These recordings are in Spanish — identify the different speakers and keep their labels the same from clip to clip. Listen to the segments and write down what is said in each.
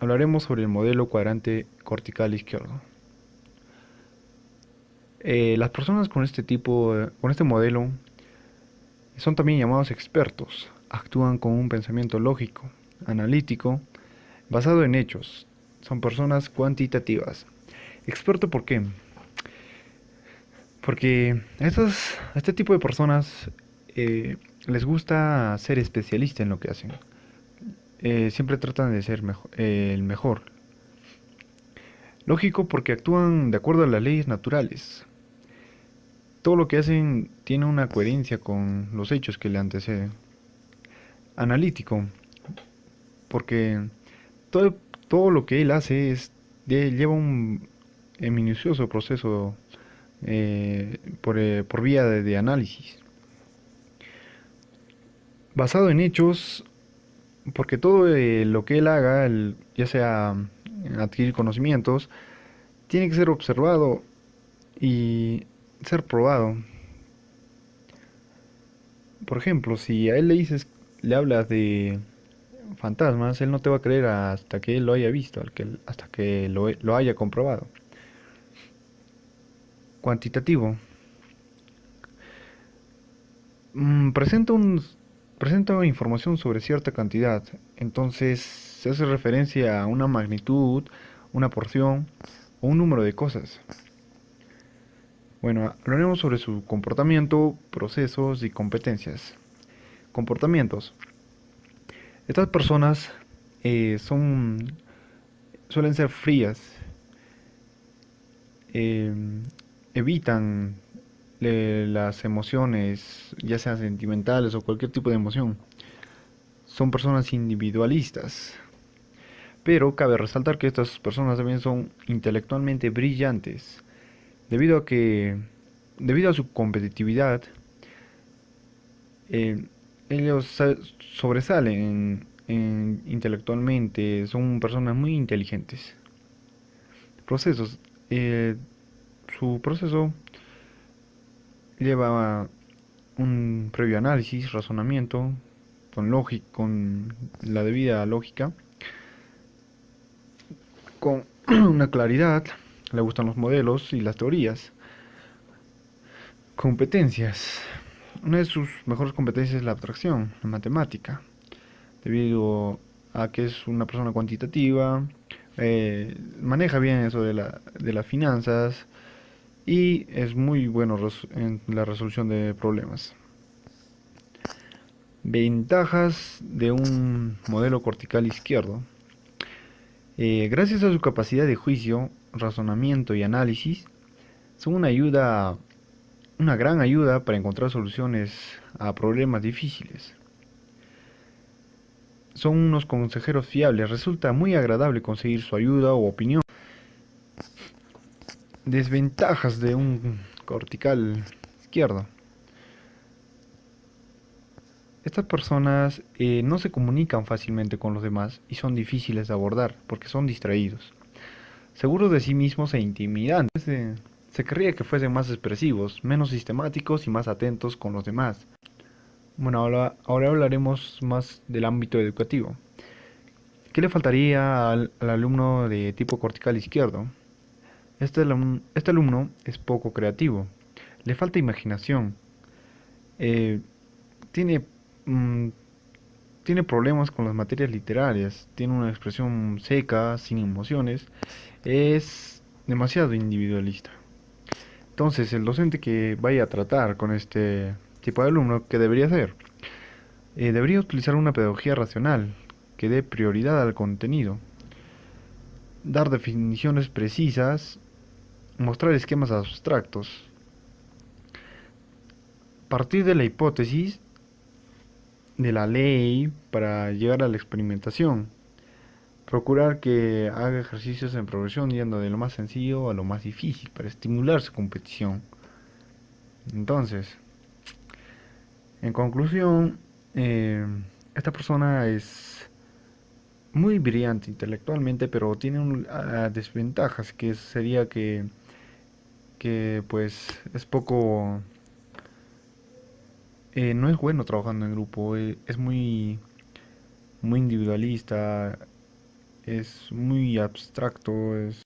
Speaker 1: hablaremos sobre el modelo cuadrante cortical izquierdo. Las personas con con este modelo son también llamados expertos. Actúan con un pensamiento lógico, analítico, basado en hechos. Son personas cuantitativas. ¿Experto por qué? Porque a este tipo de personas les gusta ser especialista en lo que hacen. Siempre tratan de ser el mejor. Lógico porque actúan de acuerdo a las leyes naturales. Todo lo que hacen tiene una coherencia con los hechos que le anteceden. Analítico porque todo, todo lo que él hace lleva un minucioso proceso por vía de análisis. Basado en hechos, porque todo lo que él haga, ya sea adquirir conocimientos, tiene que ser observado y ser probado. Por ejemplo, si a él le hablas de fantasmas, él no te va a creer hasta que él lo haya visto, hasta que lo haya comprobado. Cuantitativo. Mm, presenta información sobre cierta cantidad, entonces se hace referencia a una magnitud, una porción o un número de cosas. Bueno, hablaremos sobre su comportamiento, procesos y competencias. Comportamientos. Estas personas eh, son, suelen ser frías, eh, evitan las emociones, ya sean sentimentales o cualquier tipo de emoción. Son personas individualistas, pero cabe resaltar que estas personas también son intelectualmente brillantes, debido a que, debido a su competitividad, eh, ellos sobresalen intelectualmente, son personas muy inteligentes. Procesos. eh, Su proceso lleva un previo análisis, razonamiento, con la debida lógica, con una claridad, le gustan los modelos y las teorías. Competencias. Una de sus mejores competencias es la abstracción, la matemática, debido a que es una persona cuantitativa, maneja bien eso de las finanzas y es muy bueno en la resolución de problemas. Ventajas de un modelo cortical izquierdo. Gracias a su capacidad de juicio, razonamiento y análisis, son una gran ayuda para encontrar soluciones a problemas difíciles. Son unos consejeros fiables, resulta muy agradable conseguir su ayuda o opinión. Desventajas de un cortical izquierdo. Estas personas no se comunican fácilmente con los demás y son difíciles de abordar porque son distraídos. Seguros de sí mismos e intimidantes, se querría que fuesen más expresivos, menos sistemáticos y más atentos con los demás. Bueno, ahora hablaremos más del ámbito educativo. ¿Qué le faltaría al alumno de tipo cortical izquierdo? Este alumno es poco creativo, le falta imaginación, eh, tiene, mm, tiene problemas con las materias literarias, tiene una expresión seca, sin emociones, es demasiado individualista. Entonces, el docente que vaya a tratar con este tipo de alumno, ¿qué debería hacer? Debería utilizar una pedagogía racional que dé prioridad al contenido, dar definiciones precisas, mostrar esquemas abstractos, partir de la hipótesis de la ley para llegar a la experimentación, procurar que haga ejercicios en progresión yendo de lo más sencillo a lo más difícil para estimular su competición. Entonces, en conclusión, eh, esta persona es muy brillante intelectualmente, pero tiene desventajas, que sería que pues es poco, no es bueno trabajando en grupo, es muy individualista, es muy abstracto.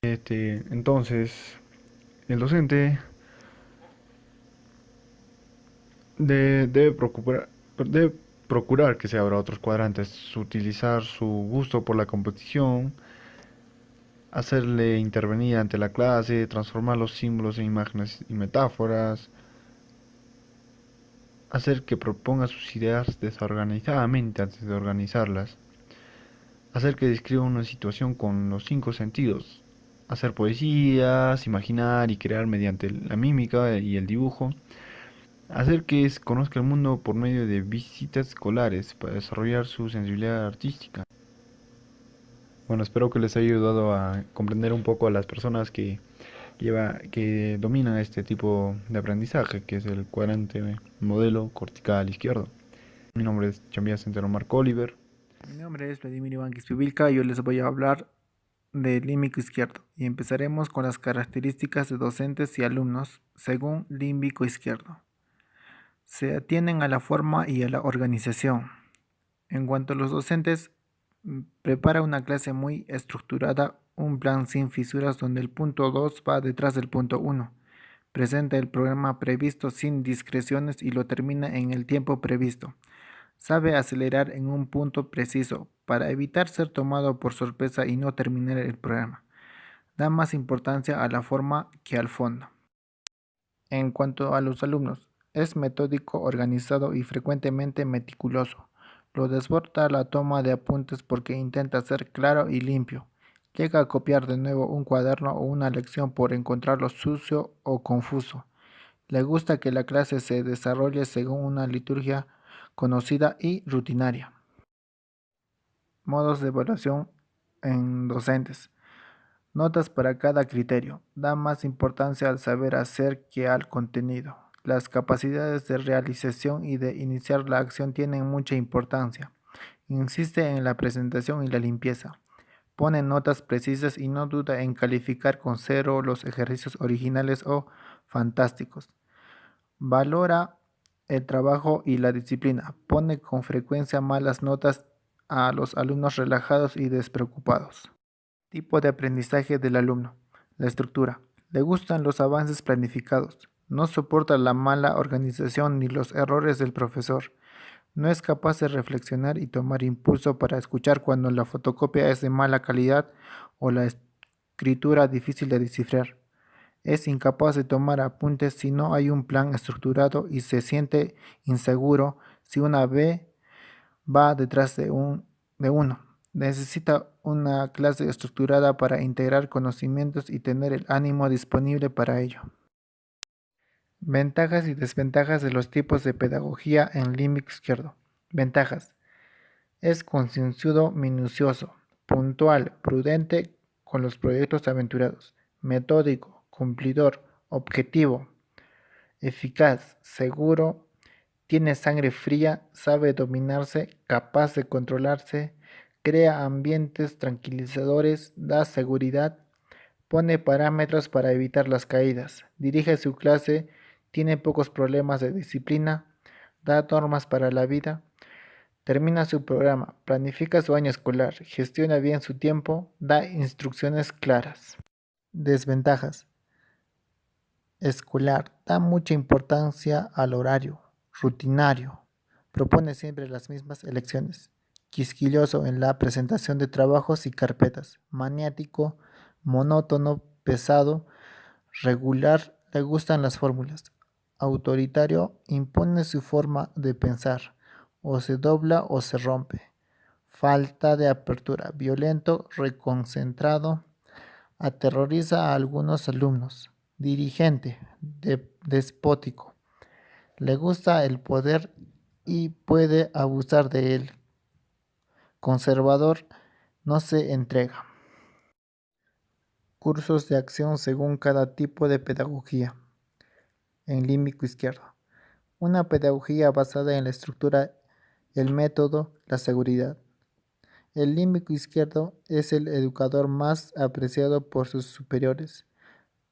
Speaker 1: Entonces, el docente debe debe procurar que se abra otros cuadrantes, utilizar su gusto por la competición, hacerle intervenir ante la clase, transformar los símbolos en imágenes y metáforas, hacer que proponga sus ideas desorganizadamente antes de organizarlas, hacer que describa una situación con los cinco sentidos, hacer poesías, imaginar y crear mediante la mímica y el dibujo, hacer que conozca el mundo por medio de visitas escolares para desarrollar su sensibilidad artística. Bueno, espero que les haya ayudado a comprender un poco a las personas que dominan este tipo de aprendizaje, que es el cuadrante modelo cortical izquierdo. Mi nombre es Chambia Centeno Marco Oliver.
Speaker 2: Mi nombre es Vladimir Iván Quispivilca y yo les voy a hablar del límbico izquierdo y empezaremos con las características de docentes y alumnos según límbico izquierdo. Se atienen a la forma y a la organización. En cuanto a los docentes, prepara una clase muy estructurada, un plan sin fisuras donde el punto 2 va detrás del punto 1. Presenta el programa previsto sin discreciones y lo termina en el tiempo previsto. Sabe acelerar en un punto preciso para evitar ser tomado por sorpresa y no terminar el programa. Da más importancia a la forma que al fondo. En cuanto a los alumnos, es metódico, organizado y frecuentemente meticuloso. Lo desborda la toma de apuntes porque intenta ser claro y limpio. Llega a copiar de nuevo un cuaderno o una lección por encontrarlo sucio o confuso. Le gusta que la clase se desarrolle según una liturgia conocida y rutinaria. Modos de evaluación en docentes. Notas para cada criterio. Da más importancia al saber hacer que al contenido. Las capacidades de realización y de iniciar la acción tienen mucha importancia. Insiste en la presentación y la limpieza. Pone notas precisas y no duda en calificar con 0 los ejercicios originales o fantásticos. Valora el trabajo y la disciplina. Pone con frecuencia malas notas a los alumnos relajados y despreocupados. Tipo de aprendizaje del alumno. La estructura. Le gustan los avances planificados. No soporta la mala organización ni los errores del profesor. No es capaz de reflexionar y tomar impulso para escuchar cuando la fotocopia es de mala calidad o la escritura difícil de descifrar. Es incapaz de tomar apuntes si no hay un plan estructurado y se siente inseguro si una B va detrás de uno. Necesita una clase estructurada para integrar conocimientos y tener el ánimo disponible para ello. Ventajas y desventajas de los tipos de pedagogía en límbico izquierdo. Ventajas. Es concienzudo, minucioso, puntual, prudente con los proyectos aventurados, metódico, cumplidor, objetivo, eficaz, seguro, tiene sangre fría, sabe dominarse, capaz de controlarse, crea ambientes tranquilizadores, da seguridad, pone parámetros para evitar las caídas, dirige su clase, tiene pocos problemas de disciplina, da normas para la vida, termina su programa, planifica su año escolar, gestiona bien su tiempo, da instrucciones claras. Desventajas. Escolar. Da mucha importancia al horario. Rutinario. Propone siempre las mismas elecciones. Quisquilloso en la presentación de trabajos y carpetas. Maniático, monótono, pesado, regular, le gustan las fórmulas. Autoritario, impone su forma de pensar. O se dobla o se rompe. Falta de apertura. Violento, reconcentrado, aterroriza a algunos alumnos. Dirigente, despótico. Le gusta el poder y puede abusar de él. Conservador, no se entrega. Cursos de acción según cada tipo de pedagogía. En límbico izquierdo. Una pedagogía basada en la estructura, el método, la seguridad. El límbico izquierdo es el educador más apreciado por sus superiores.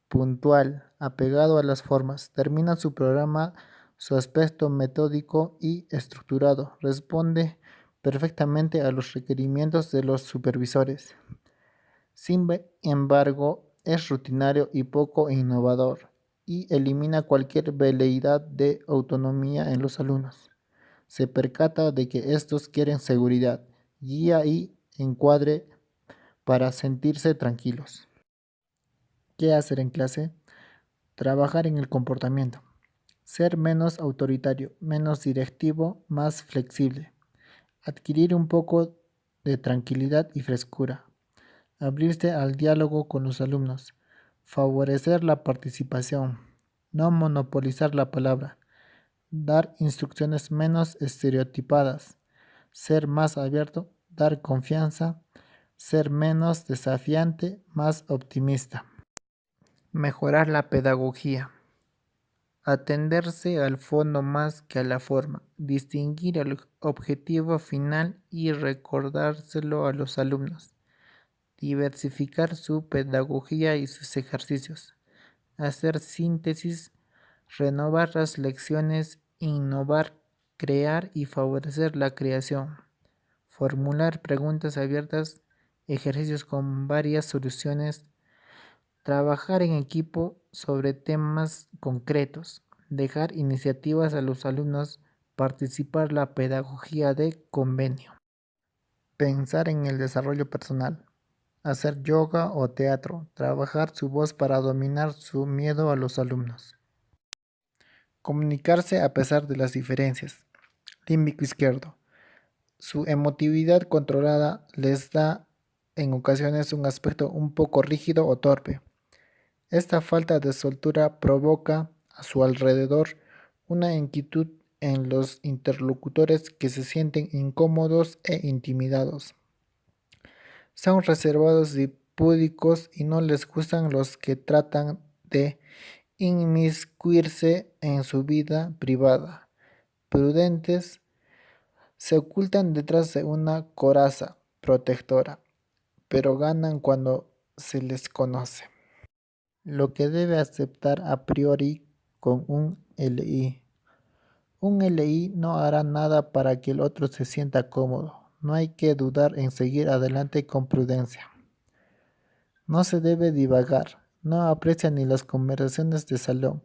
Speaker 2: Puntual, apegado a las formas, termina su programa, su aspecto metódico y estructurado, responde perfectamente a los requerimientos de los supervisores. Sin embargo, es rutinario y poco innovador y elimina cualquier veleidad de autonomía en los alumnos. Se percata de que estos quieren seguridad, guía y encuadre para sentirse tranquilos. ¿Qué hacer en clase? Trabajar en el comportamiento. Ser menos autoritario, menos directivo, más flexible. Adquirir un poco de tranquilidad y frescura. Abrirse al diálogo con los alumnos. Favorecer la participación. No monopolizar la palabra. Dar instrucciones menos estereotipadas. Ser más abierto, dar confianza. Ser menos desafiante, más optimista. Mejorar la pedagogía. Atenderse al fondo más que a la forma, distinguir el objetivo final y recordárselo a los alumnos, diversificar su pedagogía y sus ejercicios, hacer síntesis, renovar las lecciones, innovar, crear y favorecer la creación, formular preguntas abiertas, ejercicios con varias soluciones, trabajar en equipo sobre temas concretos, dejar iniciativas a los alumnos, participar la pedagogía de convenio. Pensar en el desarrollo personal, hacer yoga o teatro, trabajar su voz para dominar su miedo a los alumnos. Comunicarse a pesar de las diferencias. Límbico izquierdo. Su emotividad controlada les da en ocasiones un aspecto un poco rígido o torpe. Esta falta de soltura provoca a su alrededor una inquietud en los interlocutores que se sienten incómodos e intimidados. Son reservados y púdicos y no les gustan los que tratan de inmiscuirse en su vida privada. Prudentes, se ocultan detrás de una coraza protectora, pero ganan cuando se les conoce. Lo que debe aceptar a priori con un LI. Un LI no hará nada para que el otro se sienta cómodo. No hay que dudar en seguir adelante con prudencia. No se debe divagar. No aprecia ni las conversaciones de salón,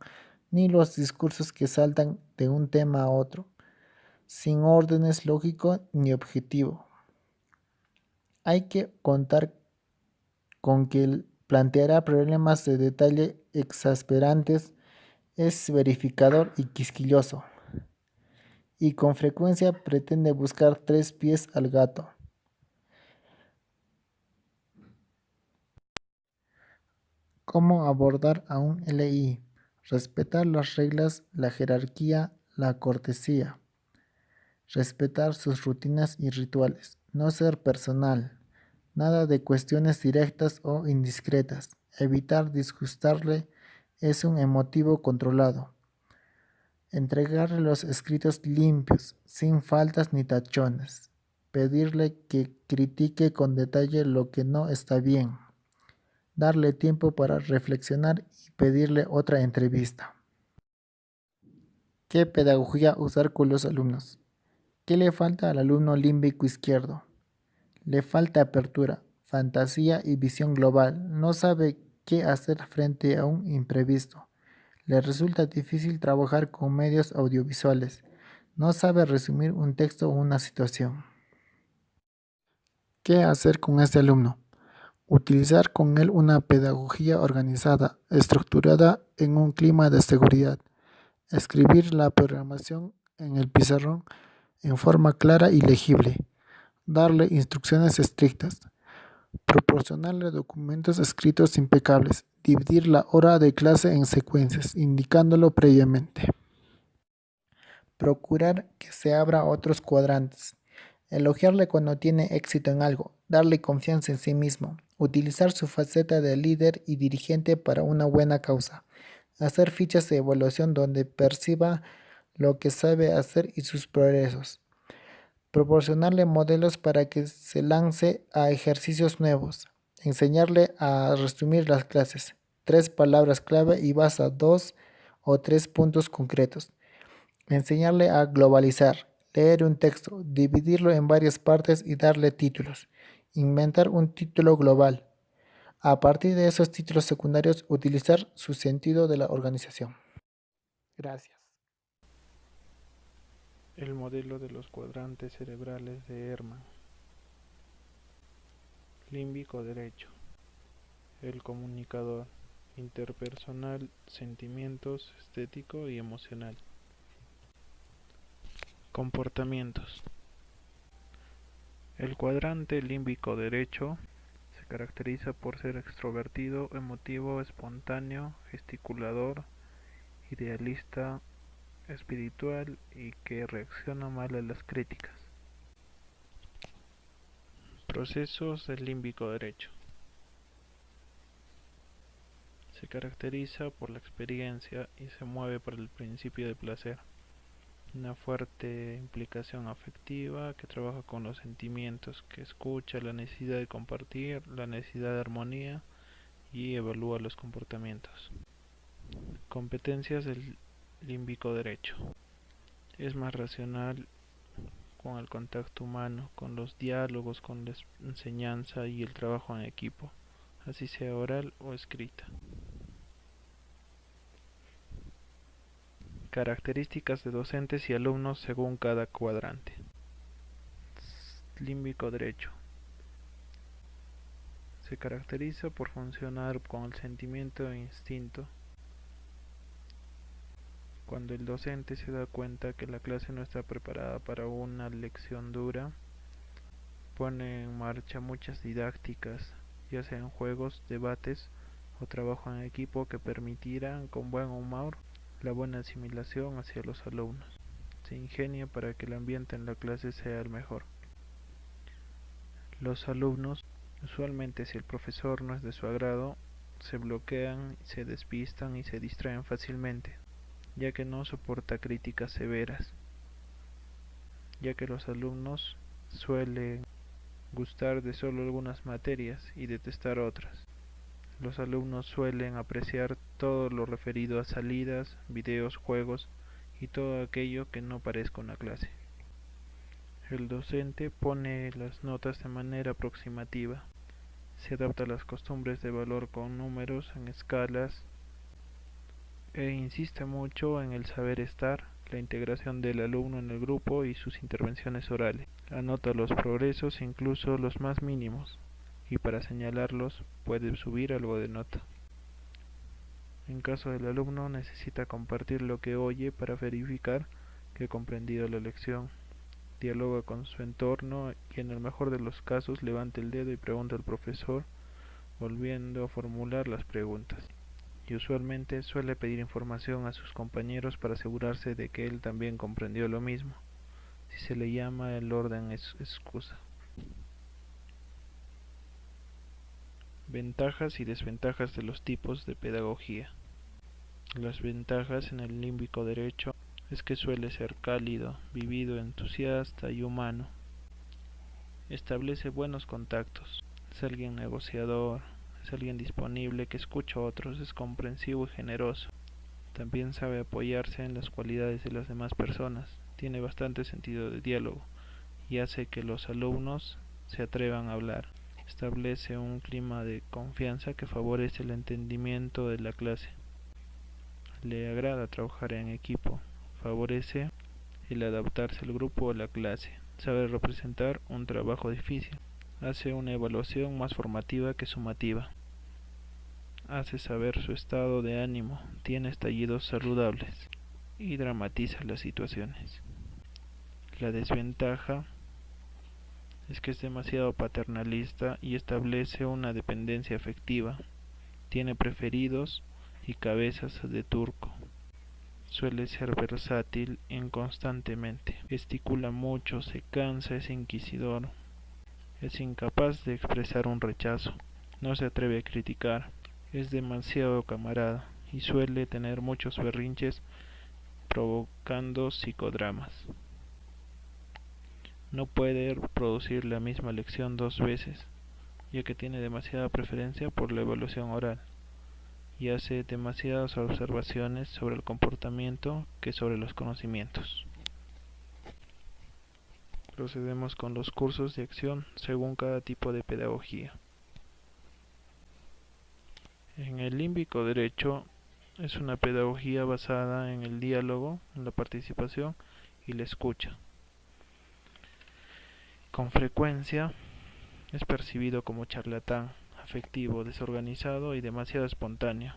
Speaker 2: ni los discursos que saltan de un tema a otro, sin órdenes lógico ni objetivo. Hay que contar con que planteará problemas de detalle exasperantes, es verificador y quisquilloso, y con frecuencia pretende buscar 3 pies al gato. ¿Cómo abordar a un LI? Respetar las reglas, la jerarquía, la cortesía. Respetar sus rutinas y rituales. No ser personal. Nada de cuestiones directas o indiscretas. Evitar disgustarle es un emotivo controlado. Entregarle los escritos limpios, sin faltas ni tachones. Pedirle que critique con detalle lo que no está bien. Darle tiempo para reflexionar y pedirle otra entrevista. ¿Qué pedagogía usar con los alumnos? ¿Qué le falta al alumno límbico izquierdo? Le falta apertura, fantasía y visión global. No sabe qué hacer frente a un imprevisto. Le resulta difícil trabajar con medios audiovisuales. No sabe resumir un texto o una situación. ¿Qué hacer con este alumno? Utilizar con él una pedagogía organizada, estructurada en un clima de seguridad. Escribir la programación en el pizarrón en forma clara y legible. Darle instrucciones estrictas. Proporcionarle documentos escritos impecables. Dividir la hora de clase en secuencias, indicándolo previamente. Procurar que se abra otros cuadrantes. Elogiarle cuando tiene éxito en algo. Darle confianza en sí mismo. Utilizar su faceta de líder y dirigente para una buena causa. Hacer fichas de evaluación donde perciba lo que sabe hacer y sus progresos. Proporcionarle modelos para que se lance a ejercicios nuevos. Enseñarle a resumir las clases. 3 palabras clave y basa 2 o 3 puntos concretos. Enseñarle a globalizar. Leer un texto, dividirlo en varias partes y darle títulos. Inventar un título global. A partir de esos títulos secundarios, utilizar su sentido de la organización. Gracias.
Speaker 3: El modelo de los cuadrantes cerebrales de Hermann. Límbico derecho. El comunicador. Interpersonal, sentimientos, estético y emocional. Comportamientos. El cuadrante límbico derecho se caracteriza por ser extrovertido, emotivo, espontáneo, gesticulador, idealista, espiritual y que reacciona mal a las críticas. Procesos del límbico derecho. Se caracteriza por la experiencia y se mueve por el principio de placer. Una fuerte implicación afectiva que trabaja con los sentimientos, que escucha la necesidad de compartir, la necesidad de armonía y evalúa los comportamientos. Competencias del límbico derecho. Es más racional con el contacto humano, con los diálogos, con la enseñanza y el trabajo en equipo, así sea oral o escrita. Características de docentes y alumnos según cada cuadrante. Límbico derecho. Se caracteriza por funcionar con el sentimiento e instinto. Cuando el docente se da cuenta que la clase no está preparada para una lección dura, pone en marcha muchas didácticas, ya sean juegos, debates o trabajo en equipo que permitirán con buen humor la buena asimilación hacia los alumnos. Se ingenia para que el ambiente en la clase sea el mejor. Los alumnos, usualmente si el profesor no es de su agrado, se bloquean, se despistan y se distraen fácilmente, ya que no soporta críticas severas, ya que los alumnos suelen gustar de solo algunas materias y detestar otras. Los alumnos suelen apreciar todo lo referido a salidas, videos, juegos y todo aquello que no parezca una clase. El docente pone las notas de manera aproximativa, se adapta a las costumbres de valor con números en escalas e insiste mucho en el saber estar, la integración del alumno en el grupo y sus intervenciones orales. Anota los progresos, incluso los más mínimos, y para señalarlos puede subir algo de nota. En caso del alumno necesita compartir lo que oye para verificar que ha comprendido la lección. Dialoga con su entorno y en el mejor de los casos levanta el dedo y pregunta al profesor, volviendo a formular las preguntas. Y usualmente suele pedir información a sus compañeros para asegurarse de que él también comprendió lo mismo. Si se le llama, el orden es excusa. Ventajas y desventajas de los tipos de pedagogía. Las ventajas en el límbico derecho es que suele ser cálido, vivido, entusiasta y humano. Establece buenos contactos. Es alguien negociador, es alguien disponible que escucha a otros, es comprensivo y generoso. También sabe apoyarse en las cualidades de las demás personas. Tiene bastante sentido de diálogo y hace que los alumnos se atrevan a hablar. Establece un clima de confianza que favorece el entendimiento de la clase. Le agrada trabajar en equipo. Favorece el adaptarse al grupo o la clase. Sabe representar un trabajo difícil. Hace una evaluación más formativa que sumativa. Hace saber su estado de ánimo. Tiene estallidos saludables. Y dramatiza las situaciones. La desventaja es que es demasiado paternalista y establece una dependencia afectiva. Tiene preferidos y cabezas de turco. Suele ser versátil inconstantemente. Gesticula mucho, se cansa, es inquisidor. Es incapaz de expresar un rechazo. No se atreve a criticar. Es demasiado camarada y suele tener muchos berrinches provocando psicodramas. No puede producir la misma lección dos veces, ya que tiene demasiada preferencia por la evaluación oral y hace demasiadas observaciones sobre el comportamiento que sobre los conocimientos. Procedemos con los cursos de acción según cada tipo de pedagogía. En el límbico derecho es una pedagogía basada en el diálogo, en la participación y la escucha. Con frecuencia es percibido como charlatán, afectivo, desorganizado y demasiado espontáneo.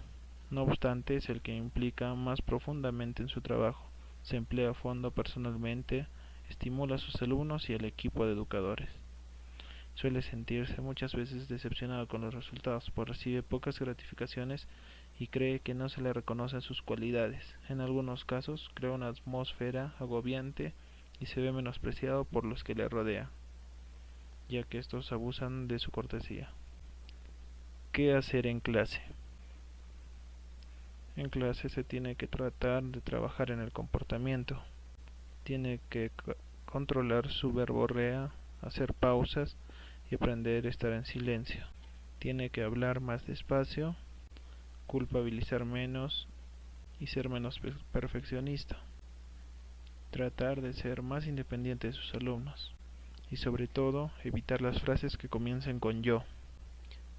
Speaker 3: No obstante, es el que implica más profundamente en su trabajo. Se emplea a fondo personalmente, estimula a sus alumnos y al equipo de educadores. Suele sentirse muchas veces decepcionado con los resultados, pues recibe pocas gratificaciones y cree que no se le reconocen sus cualidades. En algunos casos, crea una atmósfera agobiante y se ve menospreciado por los que le rodean, ya que estos abusan de su cortesía. ¿Qué hacer en clase? En clase se tiene que tratar de trabajar en el comportamiento. Tiene que controlar su verborrea, hacer pausas y aprender a estar en silencio. Tiene que hablar más despacio, culpabilizar menos y ser menos perfeccionista. Tratar de ser más independiente de sus alumnos. Y sobre todo, evitar las frases que comiencen con yo.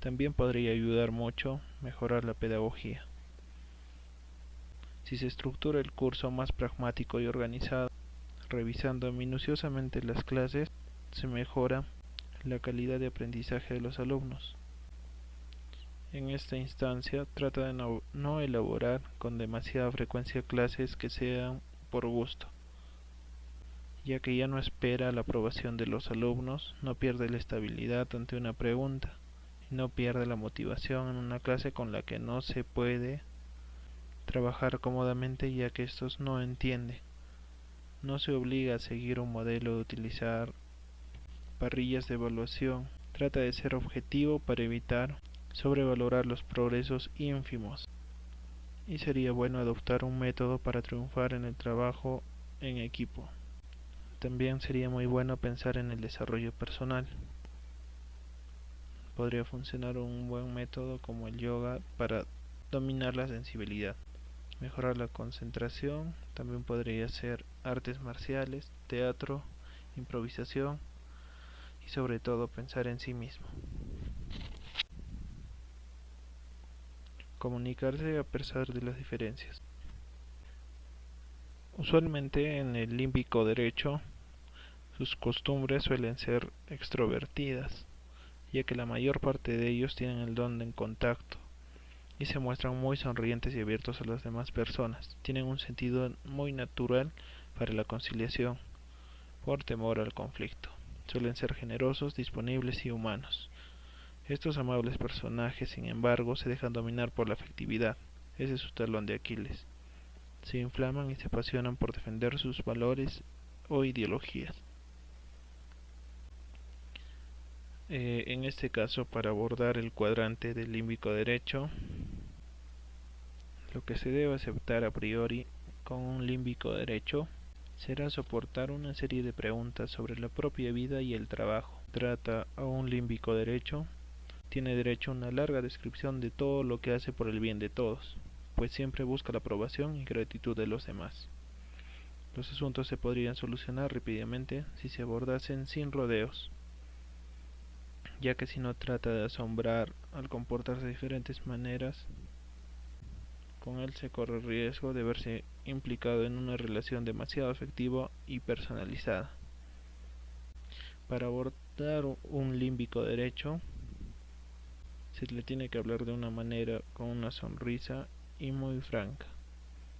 Speaker 3: También podría ayudar mucho mejorar la pedagogía. Si se estructura el curso más pragmático y organizado, revisando minuciosamente las clases, se mejora la calidad de aprendizaje de los alumnos. En esta instancia, trata de no elaborar con demasiada frecuencia clases que sean por gusto, ya que ya no espera la aprobación de los alumnos, no pierde la estabilidad ante una pregunta, y no pierde la motivación en una clase con la que no se puede trabajar cómodamente, ya que estos no entienden. No se obliga a seguir un modelo de utilizar parrillas de evaluación. Trata de ser objetivo para evitar sobrevalorar los progresos ínfimos. Y sería bueno adoptar un método para triunfar en el trabajo en equipo. También sería muy bueno pensar en el desarrollo personal. Podría funcionar un buen método como el yoga para dominar la sensibilidad. Mejorar la concentración, también podría ser artes marciales, teatro, improvisación y sobre todo pensar en sí mismo. Comunicarse a pesar de las diferencias. Usualmente en el límbico derecho sus costumbres suelen ser extrovertidas, ya que la mayor parte de ellos tienen el don del contacto y se muestran muy sonrientes y abiertos a las demás personas. Tienen un sentido muy natural para la conciliación, por temor al conflicto. Suelen ser generosos, disponibles y humanos. Estos amables personajes, sin embargo, se dejan dominar por la afectividad. Ese es su talón de Aquiles. Se inflaman y se apasionan por defender sus valores o ideologías. En este caso, para abordar el cuadrante del límbico derecho, lo que se debe aceptar a priori con un límbico derecho será soportar una serie de preguntas sobre la propia vida y el trabajo. Trata a un límbico derecho, tiene derecho a una larga descripción de todo lo que hace por el bien de todos, pues siempre busca la aprobación y gratitud de los demás. Los asuntos se podrían solucionar rápidamente si se abordasen sin rodeos, ya que si no trata de asombrar al comportarse de diferentes maneras, con él se corre el riesgo de verse implicado en una relación demasiado afectiva y personalizada. Para abordar un límbico derecho, se le tiene que hablar de una manera con una sonrisa y muy franca,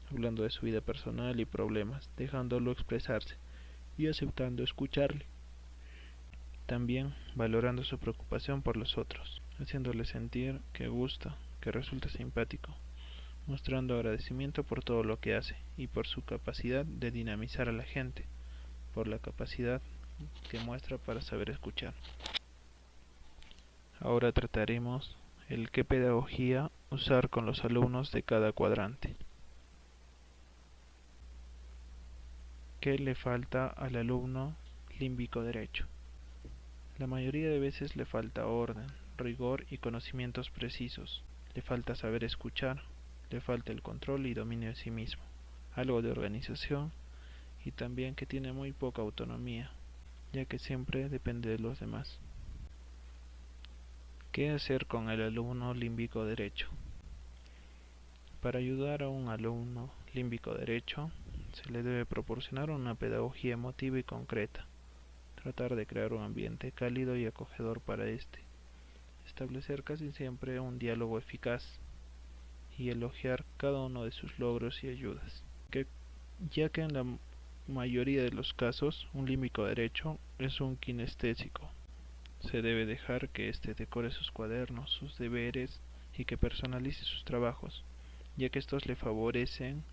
Speaker 3: hablando de su vida personal y problemas, dejándolo expresarse y aceptando escucharle. También valorando su preocupación por los otros, haciéndole sentir que gusta, que resulta simpático, mostrando agradecimiento por todo lo que hace y por su capacidad de dinamizar a la gente, por la capacidad que muestra para saber escuchar. Ahora trataremos el qué pedagogía usar con los alumnos de cada cuadrante. ¿Qué le falta al alumno límbico derecho? La mayoría de veces le falta orden, rigor y conocimientos precisos. Le falta saber escuchar, le falta el control y dominio de sí mismo, algo de organización y también que tiene muy poca autonomía, ya que siempre depende de los demás. ¿Qué hacer con el alumno límbico derecho? Para ayudar a un alumno límbico derecho, se le debe proporcionar una pedagogía emotiva y concreta, tratar de crear un ambiente cálido y acogedor para este, establecer casi siempre un diálogo eficaz y elogiar cada uno de sus logros y ayudas, ya que en la mayoría de los casos un límbico derecho es un kinestésico. Se debe dejar que éste decore sus cuadernos, sus deberes y que personalice sus trabajos, ya que estos le favorecen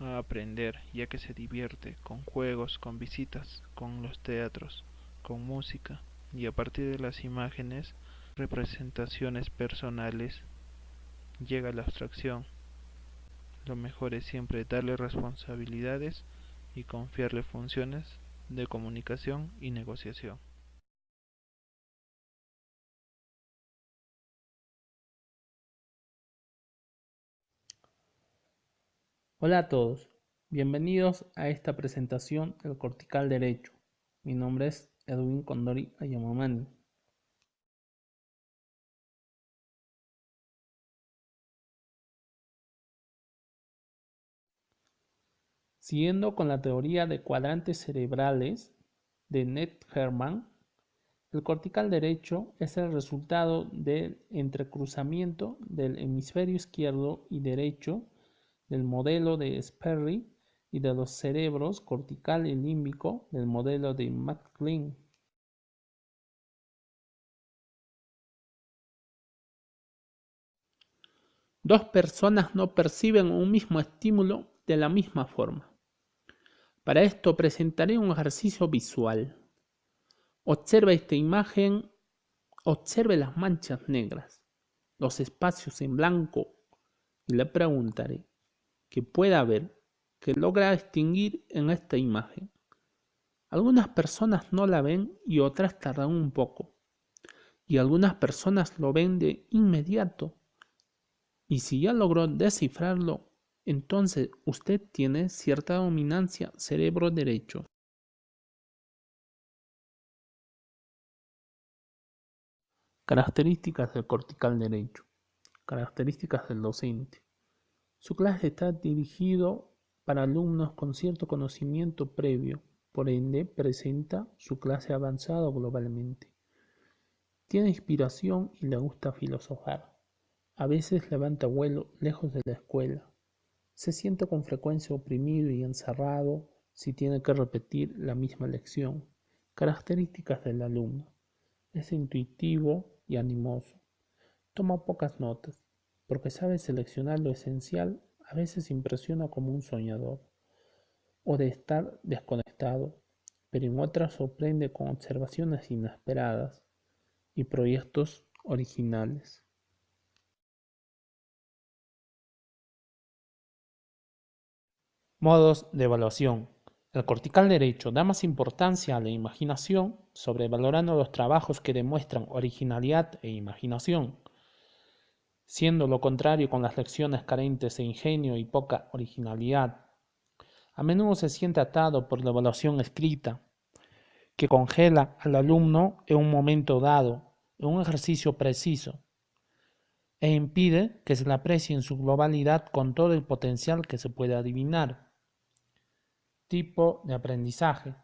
Speaker 3: a aprender, ya que se divierte con juegos, con visitas, con los teatros, con música, y a partir de las imágenes, representaciones personales, llega la abstracción. Lo mejor es siempre darle responsabilidades y confiarle funciones de comunicación y negociación.
Speaker 4: Hola a todos, bienvenidos a esta presentación del cortical derecho. Mi nombre es Edwin Condori Ayamamani. Siguiendo con la teoría de cuadrantes cerebrales de Ned Herman, el cortical derecho es el resultado del entrecruzamiento del hemisferio izquierdo y derecho del modelo de Sperry y de los cerebros cortical y límbico del modelo de McLean. Dos personas no perciben un mismo estímulo de la misma forma. Para esto presentaré un ejercicio visual. Observe esta imagen, observe las manchas negras, los espacios en blanco y le preguntaré qué pueda ver, que logra distinguir en esta imagen. Algunas personas no la ven y otras tardan un poco. Y algunas personas lo ven de inmediato. Y si ya logró descifrarlo, entonces usted tiene cierta dominancia cerebro derecho. Características del cortical derecho. Características del docente. Su clase está dirigido para alumnos con cierto conocimiento previo, por ende presenta su clase avanzado globalmente. Tiene inspiración y le gusta filosofar. A veces levanta vuelo lejos de la escuela. Se siente con frecuencia oprimido y encerrado si tiene que repetir la misma lección. Características del alumno. Es intuitivo y animoso. Toma pocas notas, porque sabe seleccionar lo esencial. A veces impresiona como un soñador, o de estar desconectado, pero en otras sorprende con observaciones inesperadas y proyectos originales. Modos de evaluación. El cortical derecho da más importancia a la imaginación, sobrevalorando los trabajos que demuestran originalidad e imaginación, siendo lo contrario con las lecciones carentes de ingenio y poca originalidad. A menudo se siente atado por la evaluación escrita, que congela al alumno en un momento dado, en un ejercicio preciso, e impide que se le aprecie en su globalidad con todo el potencial que se puede adivinar. Tipo de aprendizaje.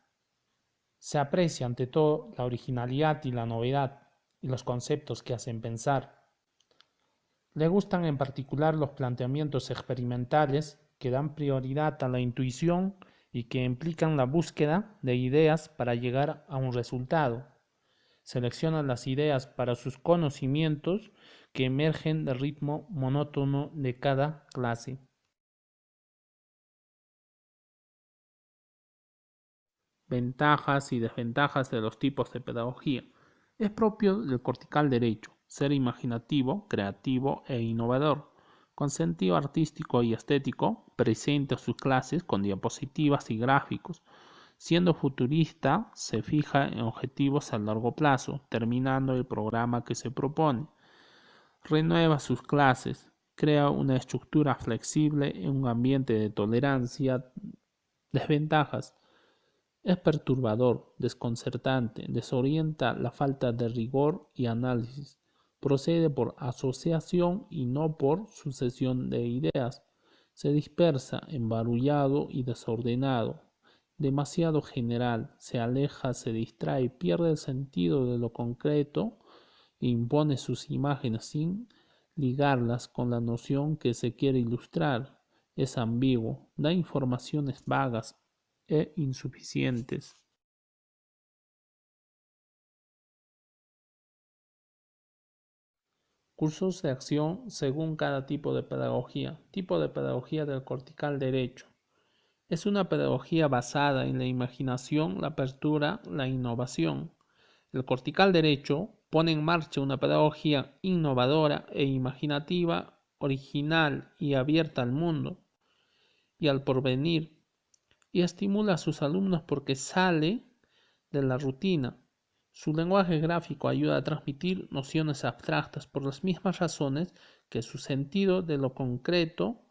Speaker 4: Se aprecia ante todo la originalidad y la novedad y los conceptos que hacen pensar. Le gustan en particular los planteamientos experimentales que dan prioridad a la intuición y que implican la búsqueda de ideas para llegar a un resultado. Selecciona las ideas para sus conocimientos que emergen del ritmo monótono de cada clase. Ventajas y desventajas de los tipos de pedagogía. Es propio del cortical derecho ser imaginativo, creativo e innovador, con sentido artístico y estético, presenta sus clases con diapositivas y gráficos. Siendo futurista, se fija en objetivos a largo plazo, terminando el programa que se propone. Renueva sus clases, crea una estructura flexible en un ambiente de tolerancia. Desventajas. Es perturbador, desconcertante, desorienta la falta de rigor y análisis. Procede por asociación y no por sucesión de ideas. Se dispersa, embarullado y desordenado. Demasiado general, se aleja, se distrae, pierde el sentido de lo concreto e impone sus imágenes sin ligarlas con la noción que se quiere ilustrar. Es ambiguo, da informaciones vagas e insuficientes. Cursos de acción según cada tipo de pedagogía. Tipo de pedagogía del cortical derecho. Es una pedagogía basada en la imaginación, la apertura, la innovación. El cortical derecho pone en marcha una pedagogía innovadora e imaginativa, original y abierta al mundo y al porvenir, y estimula a sus alumnos porque sale de la rutina. Su lenguaje gráfico ayuda a transmitir nociones abstractas por las mismas razones que su sentido de lo concreto.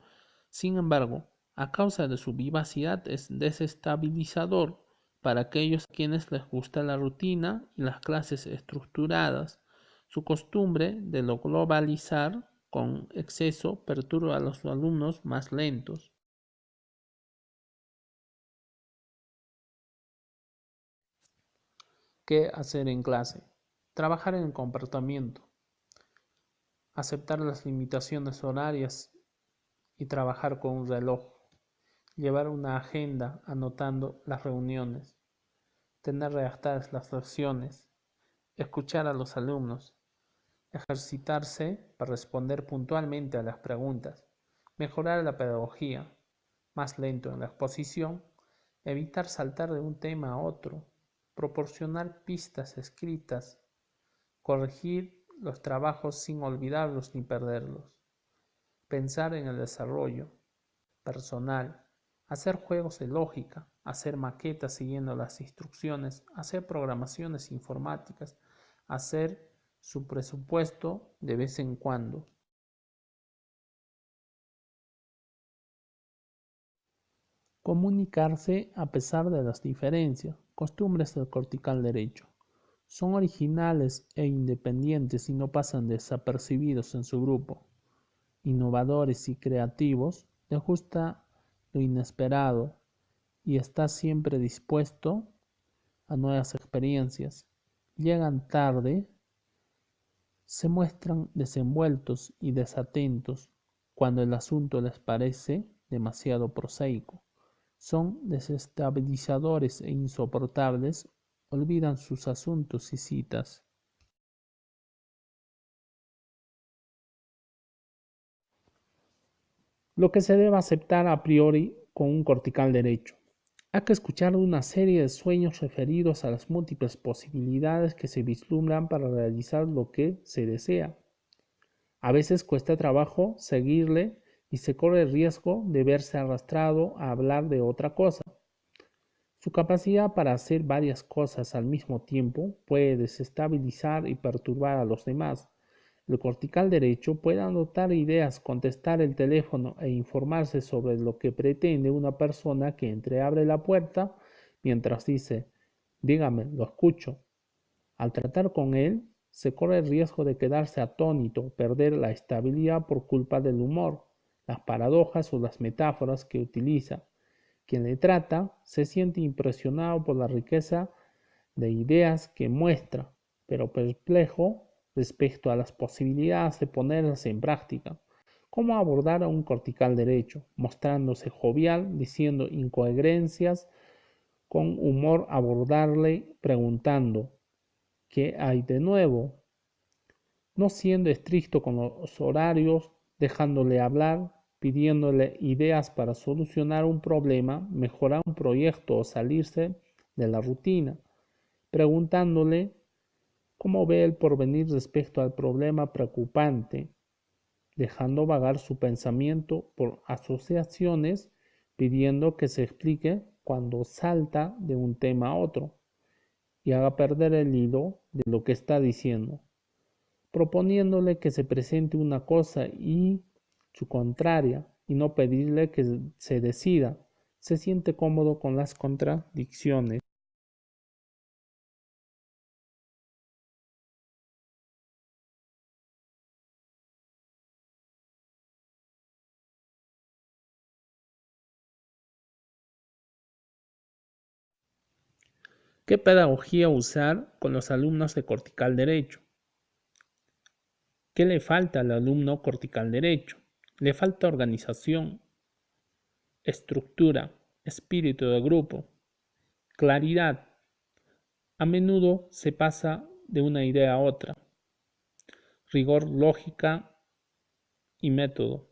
Speaker 4: Sin embargo, a causa de su vivacidad es desestabilizador para aquellos a quienes les gusta la rutina y las clases estructuradas. Su costumbre de lo globalizar con exceso perturba a los alumnos más lentos. ¿Qué hacer en clase? Trabajar en el comportamiento, aceptar las limitaciones horarias y trabajar con un reloj, llevar una agenda anotando las reuniones, tener redactadas las lecciones, escuchar a los alumnos, ejercitarse para responder puntualmente a las preguntas, mejorar la pedagogía, más lento en la exposición, evitar saltar de un tema a otro, proporcionar pistas escritas, corregir los trabajos sin olvidarlos ni perderlos, pensar en el desarrollo personal, hacer juegos de lógica, hacer maquetas siguiendo las instrucciones, hacer programaciones informáticas, hacer su presupuesto de vez en cuando. Comunicarse a pesar de las diferencias. Costumbres del cortical derecho. Son originales e independientes y no pasan desapercibidos en su grupo. Innovadores y creativos, les gusta lo inesperado y está siempre dispuesto a nuevas experiencias. Llegan tarde, se muestran desenvueltos y desatentos cuando el asunto les parece demasiado prosaico. Son desestabilizadores e insoportables, olvidan sus asuntos y citas. Lo que se debe aceptar a priori con un cortical derecho. Hay que escuchar una serie de sueños referidos a las múltiples posibilidades que se vislumbran para realizar lo que se desea. A veces cuesta trabajo seguirle y se corre el riesgo de verse arrastrado a hablar de otra cosa. Su capacidad para hacer varias cosas al mismo tiempo puede desestabilizar y perturbar a los demás. El cortical derecho puede anotar ideas, contestar el teléfono e informarse sobre lo que pretende una persona que entreabre la puerta mientras dice, dígame, lo escucho. Al tratar con él, se corre el riesgo de quedarse atónito, perder la estabilidad por culpa del humor, las paradojas o las metáforas que utiliza. Quien le trata se siente impresionado por la riqueza de ideas que muestra, pero perplejo respecto a las posibilidades de ponerlas en práctica. ¿Cómo abordar a un cortical derecho? Mostrándose jovial, diciendo incoherencias, con humor abordarle preguntando ¿qué hay de nuevo? No siendo estricto con los horarios, dejándole hablar, pidiéndole ideas para solucionar un problema, mejorar un proyecto o salirse de la rutina, preguntándole cómo ve el porvenir respecto al problema preocupante, dejando vagar su pensamiento por asociaciones, pidiendo que se explique cuando salta de un tema a otro y haga perder el hilo de lo que está diciendo, proponiéndole que se presente una cosa y su contraria, y no pedirle que se decida, se siente cómodo con las contradicciones. ¿Qué pedagogía usar con los alumnos de cortical derecho? ¿Qué le falta al alumno cortical derecho? Le falta organización, estructura, espíritu de grupo, claridad. A menudo se pasa de una idea a otra, rigor, lógica y método.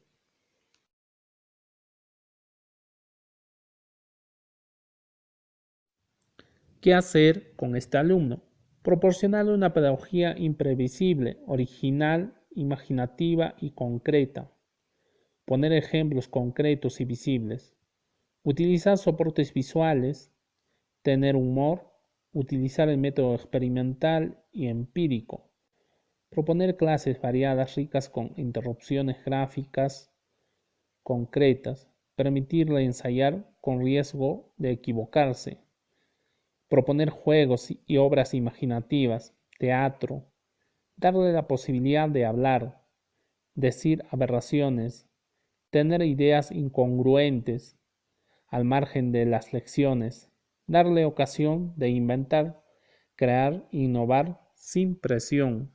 Speaker 4: ¿Qué hacer con este alumno? Proporcionarle una pedagogía imprevisible, original, imaginativa y concreta. Poner ejemplos concretos y visibles. Utilizar soportes visuales. Tener humor. Utilizar el método experimental y empírico. Proponer clases variadas, ricas con interrupciones gráficas concretas. Permitirle ensayar con riesgo de equivocarse. Proponer juegos y obras imaginativas, teatro, darle la posibilidad de hablar, decir aberraciones, tener ideas incongruentes al margen de las lecciones, darle ocasión de inventar, crear, innovar sin presión.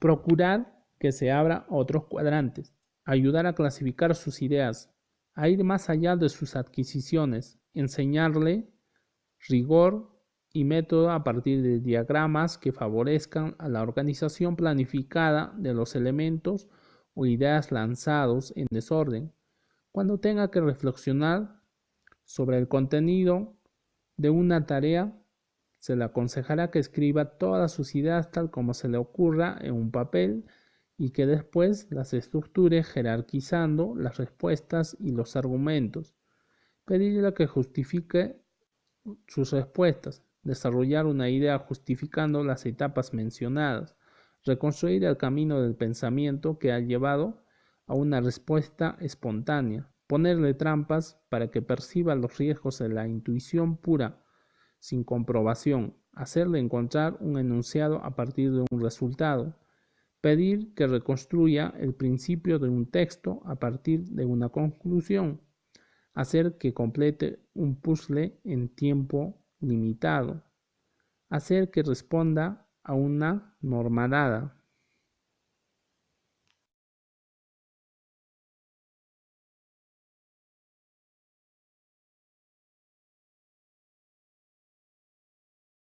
Speaker 4: Procurar que se abra otros cuadrantes, ayudar a clasificar sus ideas, a ir más allá de sus adquisiciones, enseñarle rigor y método a partir de diagramas que favorezcan a la organización planificada de los elementos o ideas lanzados en desorden. Cuando tenga que reflexionar sobre el contenido de una tarea, se le aconsejará que escriba todas sus ideas tal como se le ocurra en un papel y que después las estructure jerarquizando las respuestas y los argumentos. Pedirle que justifique sus respuestas, desarrollar una idea justificando las etapas mencionadas, reconstruir el camino del pensamiento que ha llevado a una respuesta espontánea, ponerle trampas para que perciba los riesgos de la intuición pura, sin comprobación, hacerle encontrar un enunciado a partir de un resultado, pedir que reconstruya el principio de un texto a partir de una conclusión, hacer que complete un puzzle en tiempo limitado, hacer que responda a una norma dada.